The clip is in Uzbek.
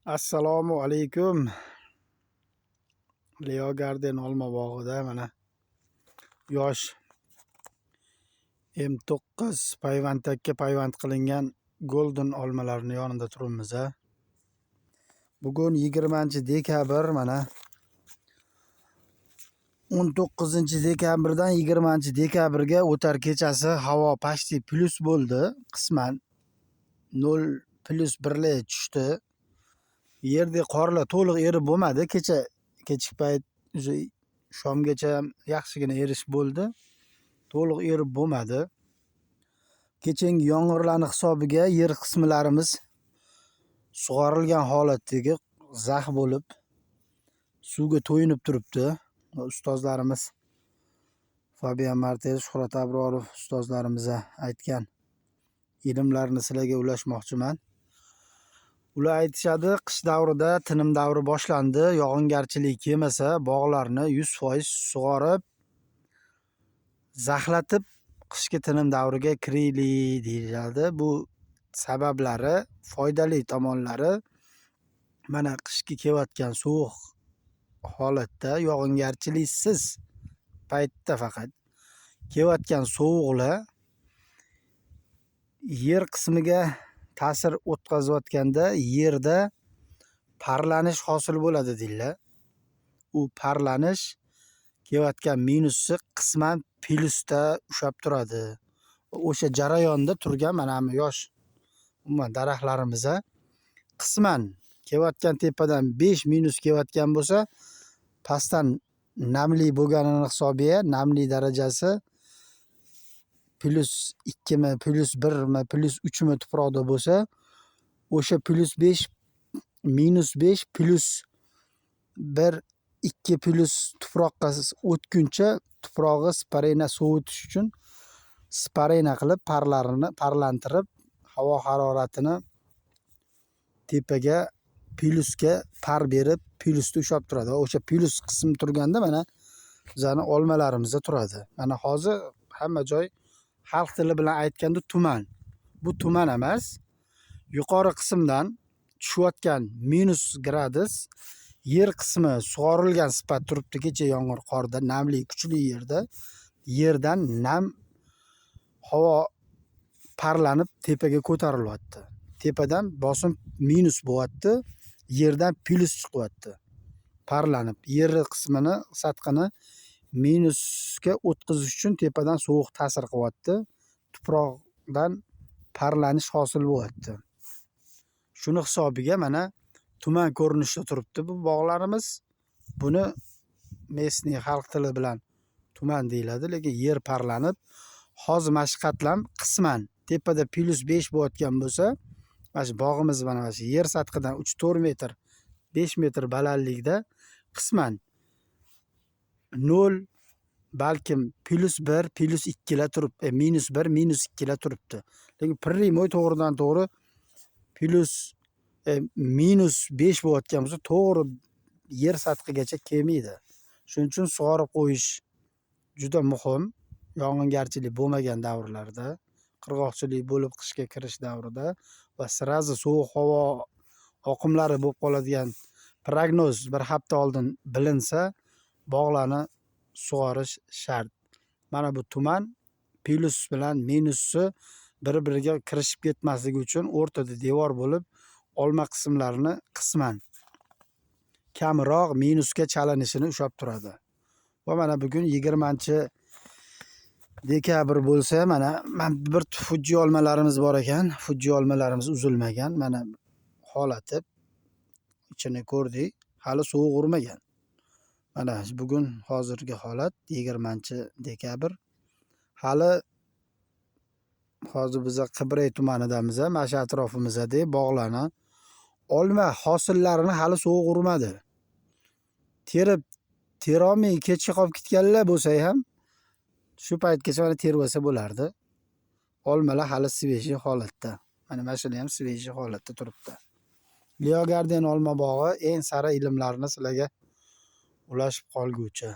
Assalomu alaykum. Leo Garden olma bog'ida mana yosh M9 payvandakka payvand qilingan golden olmalarning yonida turibmiz. Bugun 20-dekabr, mana 19-dekabrdan 20-dekabrga o'tar kechasi havo pashti plus bo'ldi. Qisman 0+1 tushdi. Yerda qorlar to'liq erib bo'lmadi. Kechki payt shomgacha ham yaxshigina erish bo'ldi. To'liq erib bo'lmadi. Kechangi yomg'irlarning hisobiga yer qismlarimiz sug'orilgan holatdagi zax bo'lib suvga to'yinib turibdi. Ustozlarimiz Fabian Martez, Shuhrat Abrorov ustozlarimiz aytgan ilmlarni sizlarga ulashmoqchiman. Ular aytishadi, qish davrida tinim davri boshlandi. Yog'ingarchilik kelmasa, bog'larni 100% sug'orib, zaxlatib qishki tinim davriga kiraylik deyiladi. Bu sabablari, foydali tomonlari mana qishki kelayotgan sovuq holatda, yog'ingarchiliksiz paytda faqat kelayotgan sovuqlar yer qismiga ta'sir o'tkazayotganda yerda parlanish hosil bo'ladi deydilar. U parlanish kelayotgan minusni qisman plyusda ushlab turadi. O'sha jarayonda turgan mana bu yosh umuman daraxtlarimiz qisman kelayotgan tepadan 5 minus kelayotgan bo'lsa, pastdan namli bo'lganini hisobiga namli darajasi +2 mi, +1 mi, +3 mi tuproqda bo'lsa, o'sha +5, -5, +1, 2 tuproqqa o'tguncha tuprog'i sparena sovutish uchun sparena qilib parlantirib havo haroratini tepaga plyusga par berib plyusda ushlab turadi. O'sha plyus qism turganda mana bizani olmalarimizda turadi. Mana hozir hamma joy xalq tili bilan aytganda tuman. Bu tuman emas. Yuqori qismdan tushayotgan -gradus yer qismi sug'orilgan sifat turibdi. Kecha yomg'ir qorda namli kuchli yerdan nam havo parlanib tepaga ko'tarilyapti. Tepadan bosim minus bo'lyapti, yerdan plyus chiqyapti. Parlanib yer qismini, sathini minusga o'tkazish uchun tepadan sovuq ta'sir qilyapti. Tuproqdan parlanish hosil bo'lyapti. Shuni hisobiga mana tuman ko'rinishda turibdi bu bog'larimiz. Buni mesni xalq tili bilan tuman deyiladi, lekin yer parlanib hozir mashqatlam qisman tepada +5 bo'layotgan bo'lsa, mana shu bog'imiz mana shu yer sathidan 3-4 metr, 5 metr balandlikda qisman 0, balkim +1, +2 lar turibdi, -1, -2 lar turibdi. Lekin primoy to'g'ridan to'g'ri -5 bo'layotgan bo'lsa, to'g'ri yer sathigacha kelmaydi. Shuning uchun sug'orib qo'yish juda muhim. Yog'ingarchilik bo'lmagan davrlarda, qirg'oqchilik bo'lib qishga kirish davrida va sirazi sovuq havo oqimlari bo'lib qoladigan prognoz bir hafta oldin bilinsa, bog'larni sug'orish shart. Mana bu tuman plyus bilan minusni bir-biriga kirishib ketmasligi uchun o'rtada devor bo'lib, olma qismlarini qisman kamroq minusga chalinishini ushlab turadi. Va mana bugun 20-dekabr bo'lsa, mana bir Fuji olmalarimiz bor ekan. Fuji olmalarimiz uzilmagan. Mana holati ichini ko'rdik. Hali sovuq urmagan. Mana bugun hozirgi holat 20-dekabr. Hozir biz Qibray tumanidamiz, mana shu atrofimizda bog'larni olma hosillarini hali sovuq urmadi. Terolmay kechga qolib ketganlar bo'lsa ham shu paytgacha mana tervasa bo'lardi. Olmalar hali svejiy holatda. Mana shular ham svejiy holatda turibdi. Leo Garden olma bog'i eng sara ilmlarni sizlarga ulashib qolguvchi.